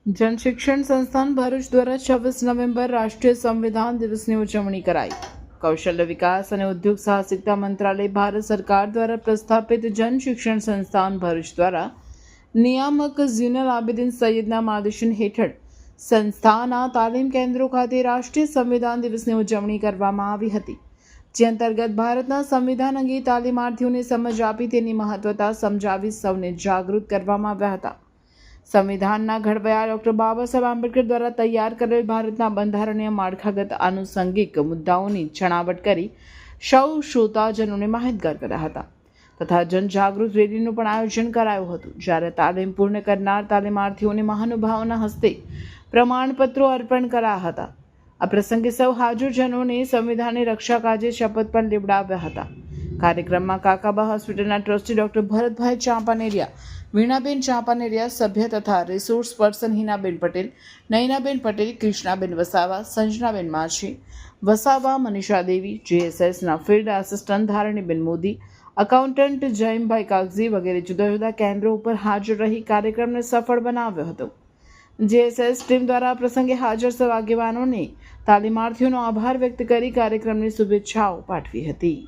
જનશિક્ષણ સંસ્થાન ભરૂચ દ્વારા 26 નવેમ્બર રાષ્ટ્રીય સંવિધાન દિવસની ઉજવણી કરાઈ. કૌશલ્ય વિકાસ અને ઉદ્યોગ સાહસિકતા મંત્રાલય ભારત સરકાર દ્વારા પ્રસ્થાપિત જનશિક્ષણ સંસ્થાન ભરૂચ દ્વારા નિયામક ઝીનલ આબેદીન સૈયદના માર્ગદર્શન હેઠળ સંસ્થાના તાલીમ કેન્દ્રો ખાતે રાષ્ટ્રીય સંવિધાન દિવસની ઉજવણી કરવામાં આવી હતી, જે અંતર્ગત ભારતના સંવિધાન અંગે તાલીમાર્થીઓને સમજ આપી તેની મહત્વતા સમજાવી સૌને જાગૃત કરવામાં આવ્યા હતા. સંવિધાનના ઘડવૈયા ડૉક્ટર બાબા સાહેબ આંબેડકર દ્વારા તૈયાર કરેલ ભારતના બંધારણીય માળખાગત આનુષંગિક મુદ્દાઓની છણાવટ કરી સૌ શ્રોતાજનોને માહિતગાર કર્યા હતા તથા જનજાગૃત રેલીનું પણ આયોજન કરાયું હતું, જ્યારે તાલીમ પૂર્ણ કરનાર તાલીમાર્થીઓને મહાનુભાવોના હસ્તે પ્રમાણપત્રો અર્પણ કરાયા હતા. આ પ્રસંગે સૌ હાજરજનોને સંવિધાનની રક્ષા કાજે શપથ પણ લેવડાવ્યા હતા. કાર્યક્રમમાં કાકાબા હોસ્પિટલના ટ્રસ્ટી ડૉક્ટર ભરતભાઈ ચાંપાનેરિયા, વીણાબેન ચાંપાનેરિયા, સભ્ય તથા રિસોર્સ પર્સન હિનાબેન પટેલ, નયનાબેન પટેલ, કૃષ્ણાબેન વસાવા, સંજનાબેન માછી વસાવા, મનીષા દેવી, JSSના field assistant ધારણીબેન Modi, accountant જયમભાઈ Kagzi વગેરે જુદા જુદા કેન્દ્રો ઉપર હાજર રહી કાર્યક્રમને સફળ બનાવ્યો હતો. JSS ટીમ દ્વારા પ્રસંગે હાજર સૌ આગેવાનોને તાલીમાર્થીઓનો આભાર વ્યક્ત કરી કાર્યક્રમની શુભેચ્છાઓ પાઠવી હતી.